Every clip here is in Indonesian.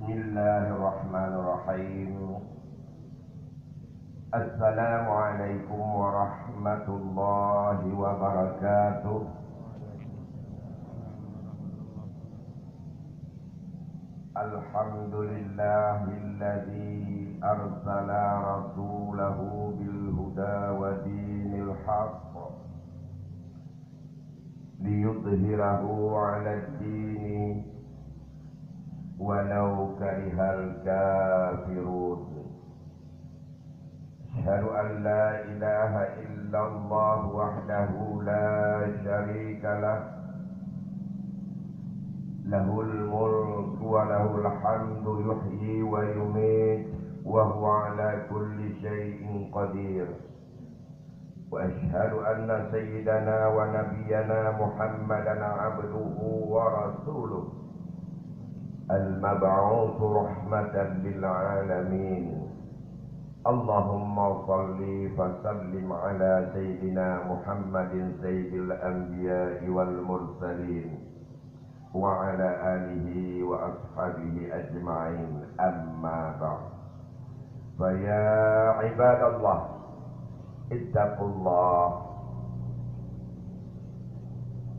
Bismillahirrahmanirrahim. Assalamualaikum warahmatullahi wabarakatuh. Alhamdulillahilladzi arsala rasulahu bil huda wa dinil haqq liyudhhirahu 'alad dini walau karihal kafirun. Asyhadu an la ilaha illallah wahdahu la syarika lah, lahul mulku wa lahul hamdu yuhyi wa yumiit wa huwa ala kulli syai'in qadir. Wa asyhadu anna sayyidana wa nabiyyana Muhammadan abduhu wa rasuluh al-mab'uts rahmatan lil alamin. Allahumma shalli wa sallim ala sayyidina Muhammadin sayyidil anbiya'i wal mursalin wa ala alihi wa ashabihi ajma'in, amma ba'd. Fa ya ibadallah ittaqullah.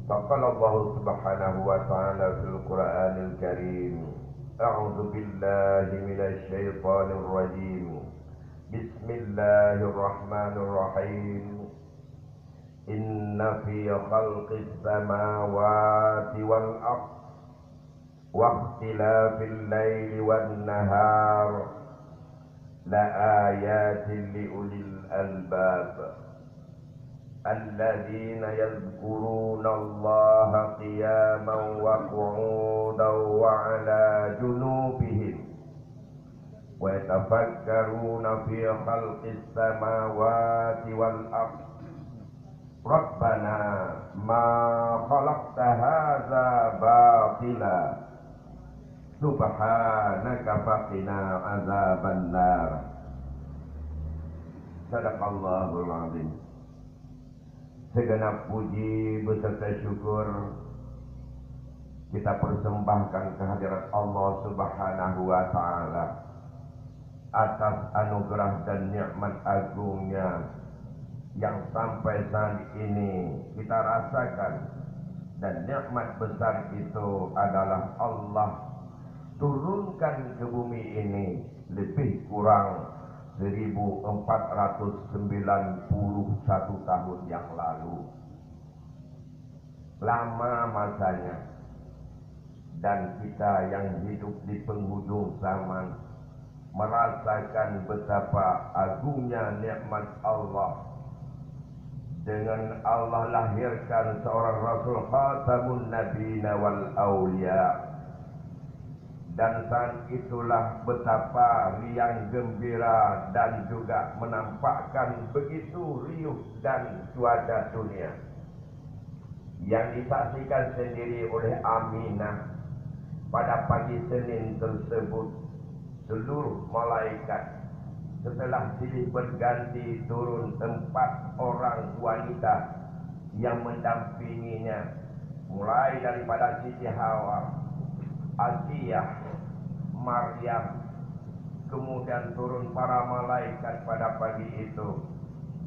فقال الله سبحانه وتعالى في القرآن الكريم: أعوذ بالله من الشيطان الرجيم. بسم الله الرحمن الرحيم. إن في خلق السماوات والأرض واختلاف الليل والنهار لآيات لأولي الألباب الذين يذكرون الله قياما وقعودا وعلى جنوبهم ويتفكرون في خلق السماوات والأرض ربنا ما خلقت هذا باطلا سبحانك فقنا عذاب النار. Sadaqallahul azim. Segenap puji beserta syukur kita persembahkan kehadirat Allah Subhanahu wa Ta'ala atas anugerah dan nikmat agungnya yang sampai saat ini kita rasakan, dan nikmat besar itu adalah Allah turunkan ke bumi ini lebih kurang 1491 tahun yang lalu. Lama masanya, dan kita yang hidup di penghujung zaman merasakan betapa agungnya nikmat Allah dengan Allah lahirkan seorang Rasul Khatamun Nabiyina wal Aulia. Dan saat itulah betapa riang gembira dan juga menampakkan begitu riuh dan cuaca dunia yang disaksikan sendiri oleh Aminah pada pagi Senin tersebut. Seluruh malaikat setelah silih berganti turun 4 orang wanita yang mendampinginya, mulai daripada Siti Hawa, Asiyah, Maryam, kemudian turun para malaikat pada pagi itu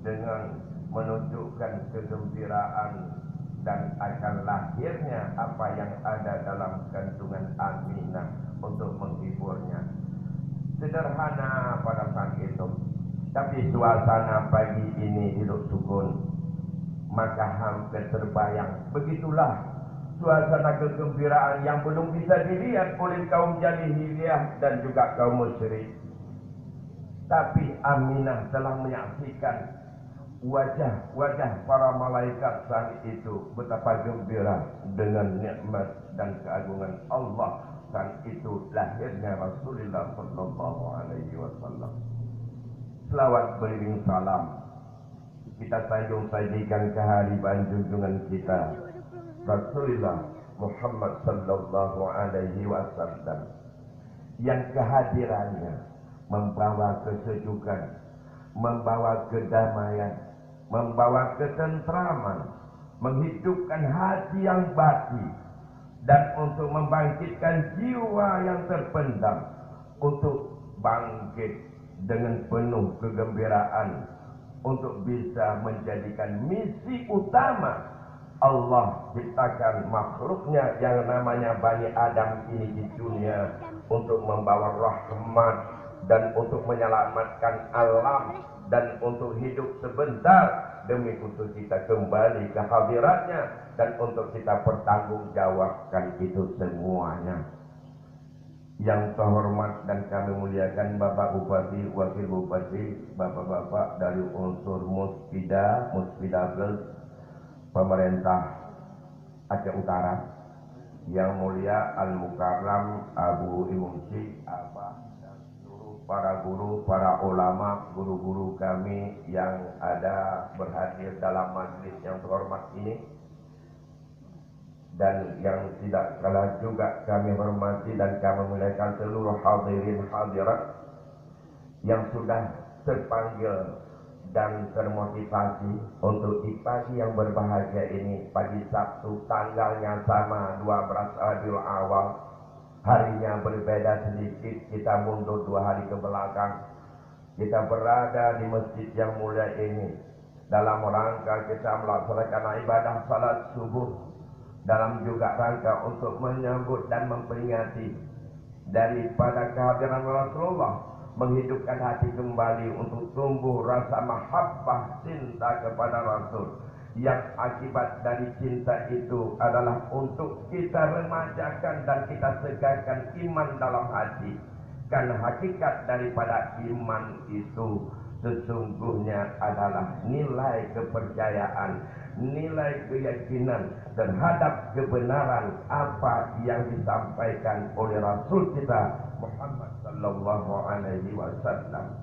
dengan menunjukkan kegembiraan dan akan lahirnya apa yang ada dalam kandungan Aminah untuk menghiburnya. Sederhana pada saat itu, tapi suasana pagi ini hidup sukun, maka hampir terbayang begitulah suasana kegembiraan yang belum bisa dilihat oleh kaum jahiliyah dan juga kaum musyrik. Tapi Aminah telah menyaksikan wajah-wajah para malaikat saat itu betapa gembira dengan nikmat dan keagungan Allah. Saat itu lahirnya Rasulullah sallallahu alaihi wasallam. Selawat beriring salam kita sanjung sajikan kehadiran junjungan kita Rasulullah Muhammad sallallahu alaihi wasallam, yang kehadirannya membawa kesejukan, membawa kedamaian, membawa ketentraman, menghidupkan hati yang bati, dan untuk membangkitkan jiwa yang terpendam untuk bangkit dengan penuh kegembiraan untuk bisa menjadikan misi utama Allah ciptakan makhluknya yang namanya Bani Adam ini di dunia untuk membawa rahmat dan untuk menyelamatkan alam dan untuk hidup sebentar demi untuk kita kembali ke hadiratnya dan untuk kita bertanggungjawabkan itu semuanya. Yang terhormat dan kami muliakan Bapak Bupati, Wakil Bupati, Bapak-bapak dari unsur Muspida Plus, Pemerintah Aceh Utara, yang mulia Al-Mukarram Abu Imumsi, Abah, dan seluruh para guru, para ulama, guru-guru kami yang ada berhadir dalam majlis yang terhormat ini. Dan yang tidak kalah juga kami hormati dan kami muliakan seluruh hadirin hadirat yang sudah terpanggil dan termotivasi untuk di pagi yang berbahagia ini, pagi Sabtu, tanggalnya sama 12 Rabiul Awal, harinya berbeda sedikit, kita mundur 2 hari ke belakang. Kita berada di masjid yang mulia ini dalam rangka kita melaksanakan ibadah salat subuh, dalam juga rangka untuk menyambut dan memperingati daripada kehadiran Rasulullah, menghidupkan hati kembali untuk tumbuh rasa mahabbah cinta kepada Rasul, yang akibat dari cinta itu adalah untuk kita remajakan dan kita segarkan iman dalam hati. Karena hakikat daripada iman itu sesungguhnya adalah nilai kepercayaan, nilai keyakinan terhadap kebenaran apa yang disampaikan oleh Rasul kita Muhammad sallallahu alaihi wasallam.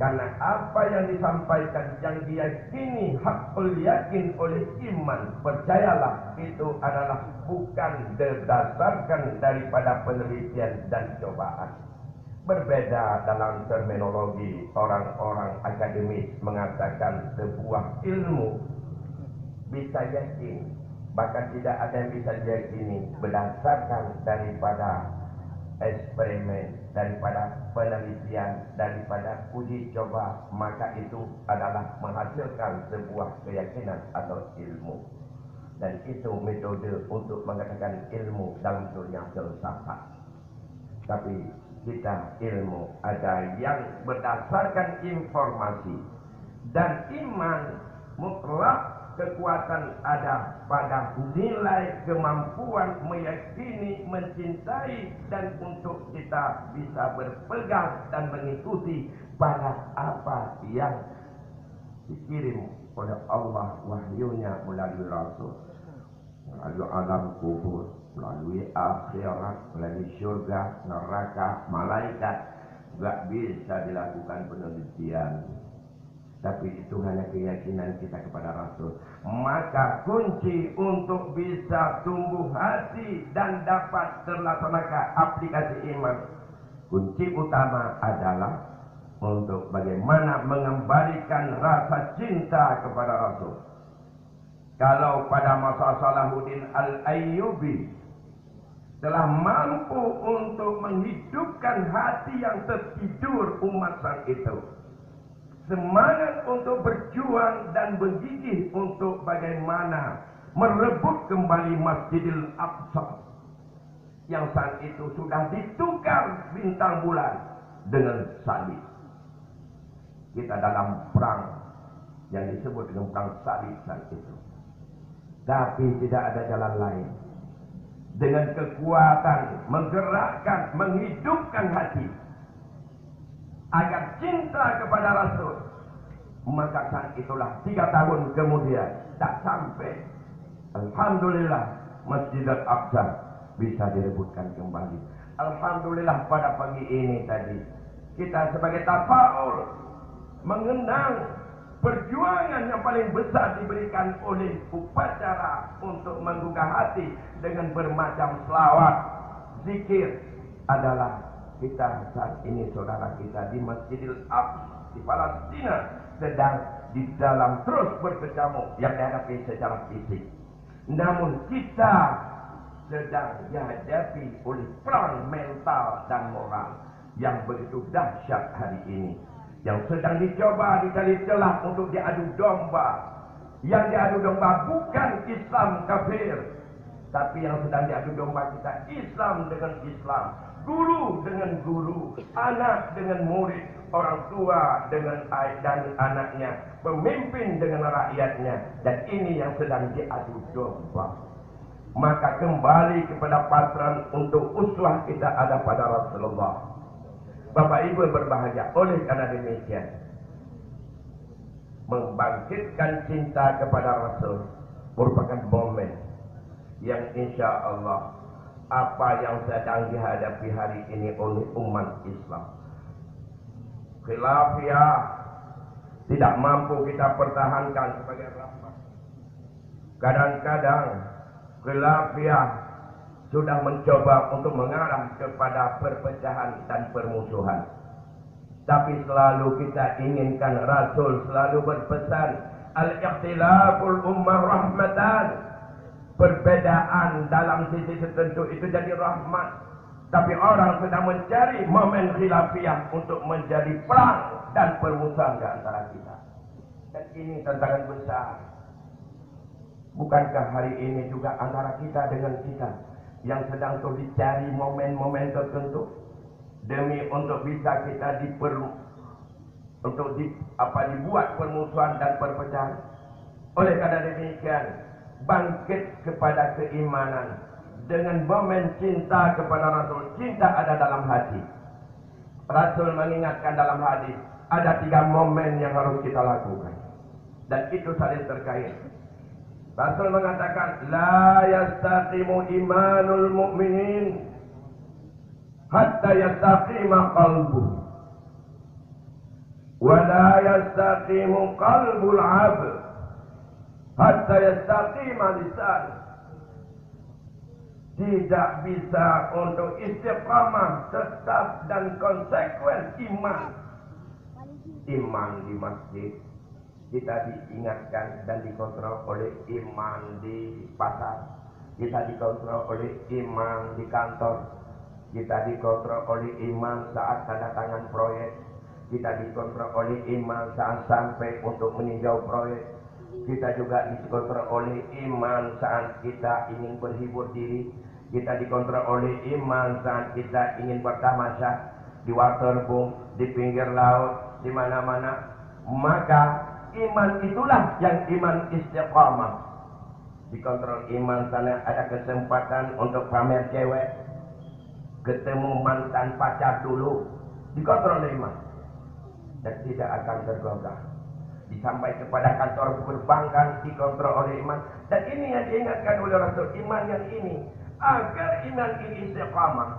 Karena apa yang disampaikan, yang diyakini, hakul yakin oleh iman, percayalah itu adalah bukan berdasarkan daripada penelitian dan cobaan. Berbeda dalam terminologi orang-orang akademis mengatakan sebuah ilmu bisa yakin, bahkan tidak ada yang bisa diyakini berdasarkan daripada eksperimen, daripada penelitian, daripada uji coba, maka itu adalah menghasilkan sebuah keyakinan atau ilmu. Dan itu metode untuk mengatakan ilmu dalam dunia filsafat. Tapi kita ilmu ada yang berdasarkan informasi, dan iman mutlak kekuatan ada pada nilai kemampuan meyakini, mencintai, dan untuk kita bisa berpegang dan mengikuti pada apa yang dikirim oleh Allah wahyunya melalui Rasul, melalui alam kubur, melalui akhirat, melalui syurga, neraka, malaikat. Gak bisa dilakukan penelitian, tapi itu hanya keyakinan kita kepada Rasul. Maka kunci untuk bisa tumbuh hati dan dapat terlaksanakan aplikasi iman, kunci utama adalah untuk bagaimana mengembalikan rasa cinta kepada Rasul. Kalau pada masa Salahuddin Al-Ayyubi telah mampu untuk menghidupkan hati yang tertidur umat sang itu, semangat untuk berjuang dan bergigih untuk bagaimana merebut kembali Masjidil Aqsa yang saat itu sudah ditukar bintang bulan dengan salib. Kita dalam perang yang disebut dengan perang salib saat itu, tapi tidak ada jalan lain. Dengan kekuatan menggerakkan, menghidupkan hati agar cinta kepada Rasul, maka saat itulah 3 tahun kemudian tak sampai, alhamdulillah, Masjid Al-Aqsa bisa direbutkan kembali. Alhamdulillah pada pagi ini tadi kita sebagai tafaul mengenang perjuangan yang paling besar diberikan oleh upacara untuk menggugah hati dengan bermacam selawat, zikir, adalah kita saat ini, saudara kita di Masjidil Aqsa di Palestina, sedang di dalam terus berkecamuk yang dihadapi secara fisik. Namun kita sedang dihadapi oleh perang mental dan moral yang begitu dahsyat hari ini, yang sedang dicoba dicari celah untuk diadu domba. Yang diadu domba bukan Islam kafir, tapi yang sedang diadu domba kita Islam dengan Islam, guru dengan guru, anak dengan murid, orang tua dengan dan anaknya, pemimpin dengan rakyatnya, dan ini yang sedang diadu domba. Maka kembali kepada patron untuk uswah kita ada pada Rasulullah. Bapak Ibu berbahagia, oleh karena demikian membangkitkan cinta kepada Rasul merupakan momen yang insya Allah apa yang sedang dihadapi hari ini oleh umat Islam, khilafiyah, tidak mampu kita pertahankan sebagai rahmat. Kadang-kadang khilafiyah sudah mencoba untuk mengarah kepada perpecahan dan permusuhan. Tapi selalu kita inginkan, Rasul selalu berpesan, al-ikhtilaful ummah rahmatan. Perbedaan dalam sisi tertentu itu jadi rahmat. Tapi orang sedang mencari momen khilafiyah untuk menjadi perang dan permusuhan di antara kita. Dan ini tantangan besar. Bukankah hari ini juga antara kita dengan kita yang sedang terus dicari momen-momen tertentu? Demi untuk bisa kita dibuat permusuhan dan perpecahan. Oleh karena demikian, bangkit kepada keimanan dengan momen cinta kepada Rasul. Cinta ada dalam hati. Rasul mengingatkan dalam hadis, ada 3 momen yang harus kita lakukan, dan itu saling terkait. Rasul mengatakan, la yastaqimu imanul mu'minin hatta yastaqima qalbuh, wa la yastaqimu qalbul 'abd hatta yastaqima lisan. Tidak bisa untuk istiqamah tetap dan konsekuen iman di masjid kita diingatkan dan dikontrol oleh iman di pasar, kita dikontrol oleh iman di kantor, kita dikontrol oleh iman saat tanda tangan proyek, kita dikontrol oleh iman saat sampai untuk meninjau proyek, kita juga dikontrol oleh iman saat kita ingin berhibur diri, kita dikontrol oleh iman saat kita ingin bertamasya di waterboom, di pinggir laut, di mana-mana. Maka iman itulah yang iman istiqamah. Dikontrol iman sana ada kesempatan untuk pamer cewek, ketemu mantan pacar dulu, dikontrol iman dan tidak akan tergogah. Disampaikan kepada kantor perbankan, dikontrol oleh iman. Dan ini yang diingatkan oleh Rasul, iman yang ini, agar iman ini istiqamah,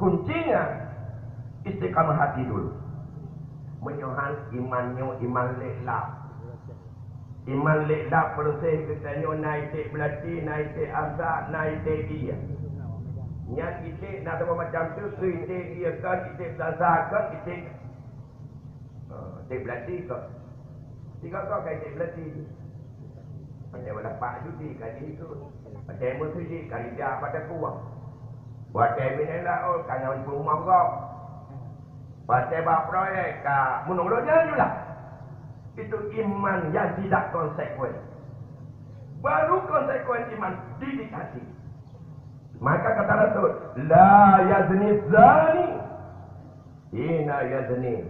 kuncinya istiqamah hati dulu. Menyuhan imannya iman leklap. Iman leklap bersih katanya naik belati, naik azab, naik dia. Yang kita nak tahu macam tu, kita dia kan, kita zakat, kita belati kau. Tiga kau kaya belati. Pada wala pak judi kali itu. Pada musik kali dia pada kuang. Buat kami lah, oh kanyan rumah kau. Pada bab proyek, menurutnya juga. Itu iman yang tidak konsekuen. Baru konsekuen iman didikasi. Maka kata Rasul, la yazni zani hina yazni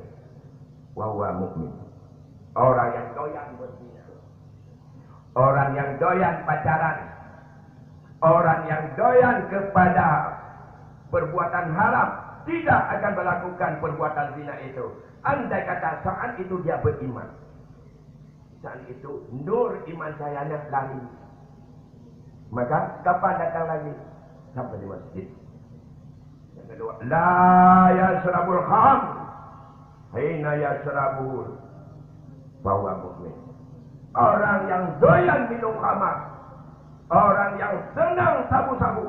wa huwa mu'min. Orang yang doyan berzina, orang yang doyan pacaran, orang yang doyan kepada perbuatan haram tidak akan melakukan perbuatan zina itu. Andai kata saat itu dia beriman, saat itu nur iman saya lari. Maka kapan datang lagi? Sampai di masjid. Yang kedua, la yasrabul kham hina yasrabul bahwa mukmin. Orang yang doyan minum khamar, orang yang senang sabu-sabu,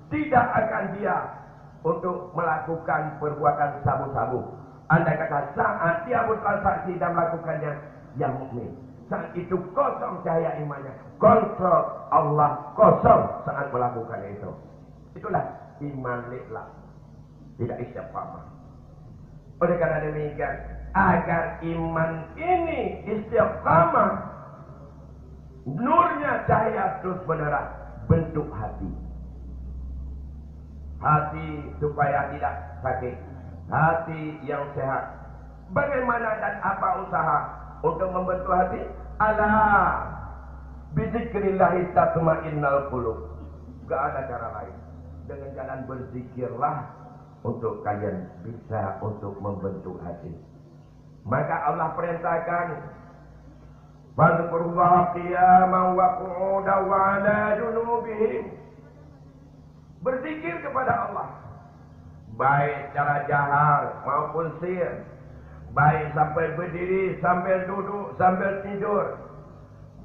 tidak akan dia untuk melakukan perbuatan sabu-sabu. Andai kata saat dia bertransaksi dan melakukannya, yang mukmin. saat itu kosong cahaya imannya. Kontrol Allah kosong saat melakukan itu. Itulah iman lillah, tidak istiqamah. Oleh karena demikian, agar iman ini istiqamah, nurnya cahaya terus menerang, bentuk hati. Hati supaya tidak sakit, hati yang sehat. Bagaimana dan apa usaha untuk membentuk hati? Ala bizikrillahi tatma'innal qulub. Gak ada cara lain. Dengan jalan berzikirlah untuk kalian bisa untuk membentuk hati. Maka Allah perintahkan, fadhkurullaha qiyaman wa qu'udan wa 'ala junubihim. Berzikir kepada Allah, baik secara jahar maupun sir, baik sampai berdiri, sambil duduk, sambil tidur,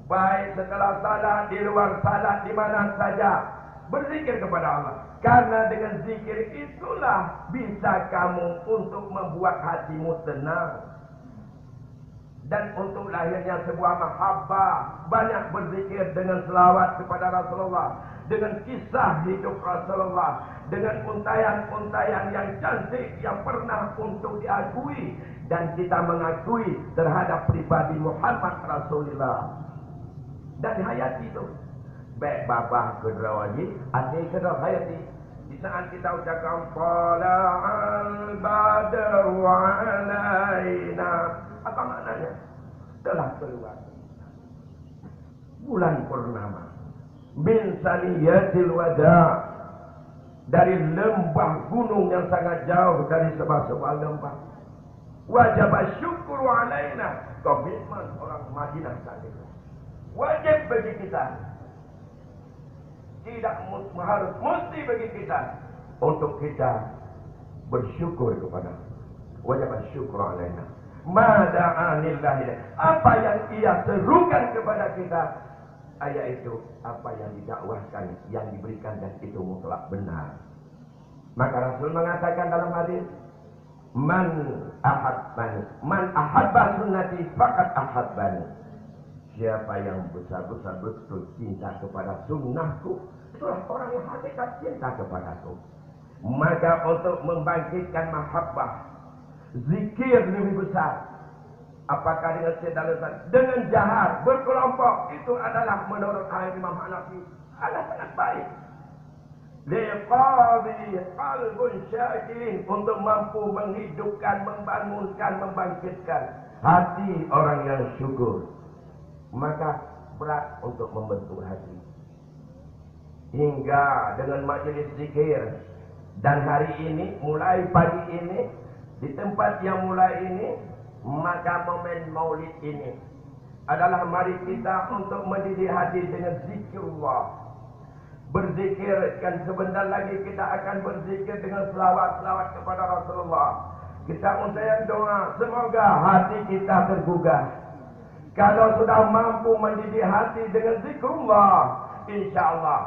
baik setelah salat, di luar salat, di mana saja, berzikir kepada Allah. Karena dengan zikir itulah bisa kamu untuk membuat hatimu tenang. Dan untuk lahirnya sebuah mahabbah, banyak berzikir dengan selawat kepada Rasulullah, dengan kisah hidup Rasulullah, dengan untayan-untayan yang cantik yang pernah untuk diakui dan kita mengakui terhadap pribadi Muhammad Rasulullah dan hayati itu. Baik babah kedrawaji, adik kedrawayati. Di saat kita ucapkan Tala'al badru alaina, apa maknanya? Telah keluar bulan purnama min saniyatil wada, dari lembah gunung yang sangat jauh dari sebuah lembah. Wajib syukur alaina, komitmen orang Madinah saat itu wajib bagi kita, tidak harus mesti bagi kita untuk kita bersyukur kepada. Wajib syukur alaina mada'anillahi, apa yang ia serukan kepada kita, yaitu apa yang didakwahkan, yang diberikan, dan itu mutlak benar. Maka Rasul mengatakan dalam hadis, man ahabba sunnati faqad ahabbani. Siapa yang besar-besar betul cinta kepada sunnahku, itulah orang yang hakikat cinta kepadaku. Maka untuk membangkitkan mahabbah, zikir lebih besar. Apakah dengan sedang dengan jahar berkelompok, itu adalah menurut Imam Hanafi adalah sangat baik. Liqadi qalbun syakirin, untuk mampu menghidupkan, membangunkan, membangkitkan hati orang yang syukur. Maka berat untuk membentuk hati. Hingga dengan majelis zikir, dan hari ini, mulai pagi ini, di tempat yang mulai ini, maka momen maulid ini adalah mari kita untuk mendidik hati dengan zikrullah. Berzikir, kan sebentar lagi kita akan berzikir dengan selawat-selawat kepada Rasulullah. Kita untayan doa, semoga hati kita tergugah. Kalau sudah mampu mendidik hati dengan zikrullah, insyaallah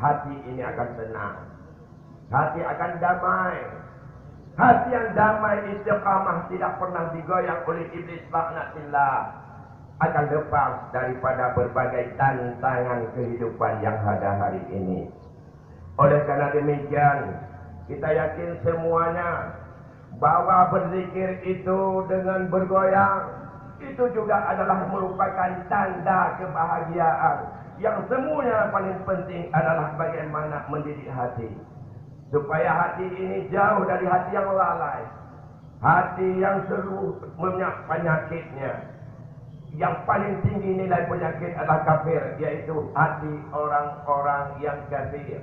hati ini akan tenang, hati akan damai. Hati yang damai, istiqamah, tidak pernah digoyang oleh iblis laknatillah, akan lepas daripada berbagai tantangan kehidupan yang ada hari ini. Oleh karena demikian, kita yakin semuanya bahwa berzikir itu dengan bergoyang, itu juga adalah merupakan tanda kebahagiaan. Yang semuanya paling penting adalah bagaimana mendidik hati, supaya hati ini jauh dari hati yang lalai, hati yang seluruh penyakitnya. Yang paling tinggi nilai penyakit adalah kafir, yaitu hati orang-orang yang kafir.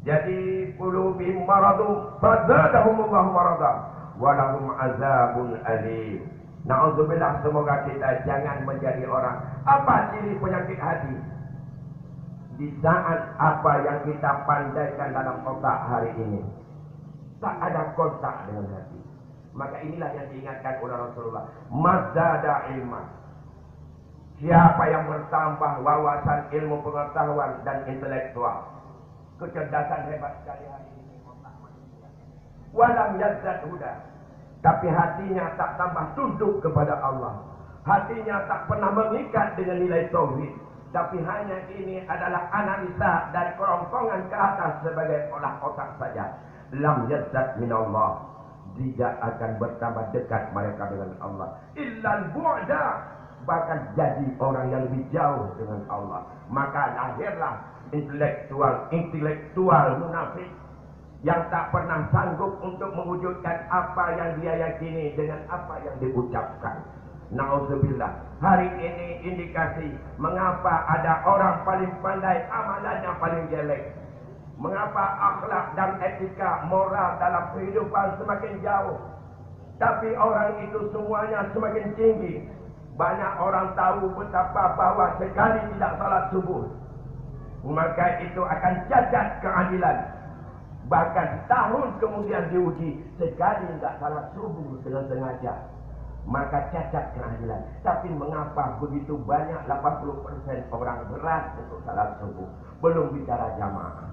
Jadi qulubihim maradun fazadahumullahu marada wa lahum azabun alim. Na'udzubillah, semoga kita jangan menjadi orang. Apa ciri penyakit hati? Di saat apa yang kita pandaikan dalam otak hari ini tak ada kontak dengan hati, maka inilah yang diingatkan oleh Rasulullah, mazada ilman. Siapa yang bertambah wawasan, ilmu pengetahuan dan intelektual, kecerdasan hebat sekali hari ini otak manusia. Walam yazdad huda, tapi hatinya tak tambah tunduk kepada Allah. Hatinya tak pernah mengikat dengan nilai tauhid. Tapi hanya ini adalah analisa dari kerongkongan ke atas sebagai olah otak saja. Lam yazzat minallah. Tidak akan bertambah dekat mereka dengan Allah. Illal bu'da. Bahkan jadi orang yang lebih jauh dengan Allah. Maka lahirlah intelektual munafik yang tak pernah sanggup untuk mewujudkan apa yang dia yakini dengan apa yang diucapkan. Na'udzubillah. Hari ini indikasi mengapa ada orang paling pandai amalannya paling jelek. Mengapa akhlak dan etika moral dalam kehidupan semakin jauh. Tapi orang itu semuanya semakin tinggi. Banyak orang tahu betapa bahwa sekali tidak salat subuh, maka itu akan cacat keadilan. Bahkan setahun kemudian diuji, sekali tidak salat subuh dengan sengaja, maka cacat keadilan. Tapi mengapa begitu banyak 80% orang berat untuk salat subuh? Belum bicara jamaah.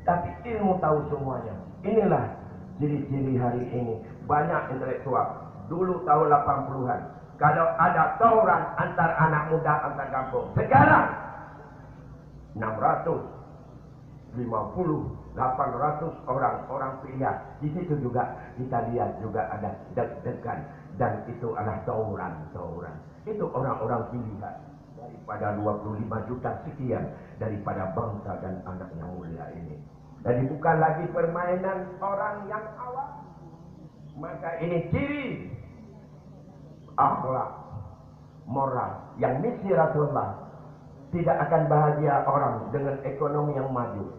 Tapi ilmu tahu semuanya. Inilah ciri-ciri hari ini. Banyak intelektual. Dulu tahun 80-an. Kalau ada tawuran antar anak muda antar kampung. Sekarang 650, 800 orang pilihan. Di situ juga kita lihat juga ada deg-degan. Dan itu adalah tawuran. Itu orang-orang pilihan. Daripada 25 juta sekian. Daripada bangsa dan anak yang mulia ini. Jadi bukan lagi permainan orang yang awam. Maka ini ciri akhlak moral yang misi Rasulullah. Tidak akan bahagia orang dengan ekonomi yang maju.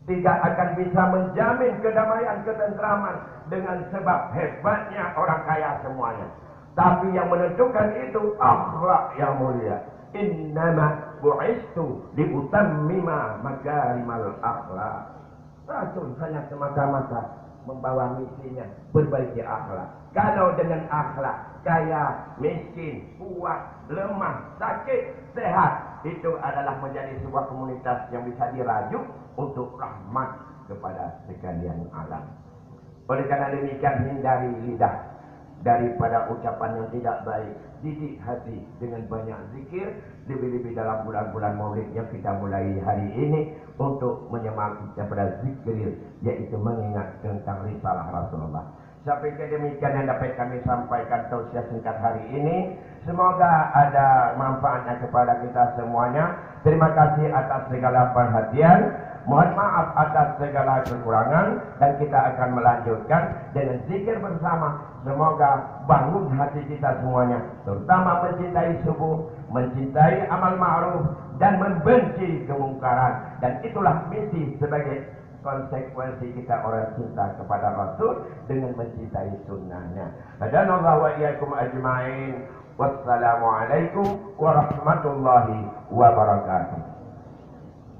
Tidak akan bisa menjamin kedamaian, ketentraman dengan sebab hebatnya orang kaya semuanya. Tapi yang menentukan itu akhlak yang mulia. Innama bu'istu liutammima makarimal akhlak. Rasul hanya semata-mata membawa misinya perbaiki akhlak. Kalau dengan akhlak kaya, miskin, kuat, lemah, sakit, sehat, itu adalah menjadi sebuah komunitas yang bisa dirajuk untuk rahmat kepada sekalian alam. Oleh karena demikian, hindari lidah daripada ucapan yang tidak baik. Didik hati dengan banyak zikir, lebih-lebih dalam bulan-bulan Maulid yang kita mulai hari ini untuk menyemangati kepada zikir, yaitu mengingat tentang risalah Rasulullah. Sampai demikian yang dapat kami sampaikan tausiah singkat hari ini. Semoga ada manfaatnya kepada kita semuanya. Terima kasih atas segala perhatian. Mohon maaf atas segala kekurangan. Dan kita akan melanjutkan dengan zikir bersama. Semoga bangun hati kita semuanya. Terutama mencintai subuh, mencintai amal ma'ruf, dan membenci kemungkaran. Dan itulah misi sebagai konsekuensi kita orang cinta kepada Rasul dengan mencintai sunnahnya. Hadanallahu wa iyyakum ajma'in. Wassalamualaikum warahmatullahi wabarakatuh.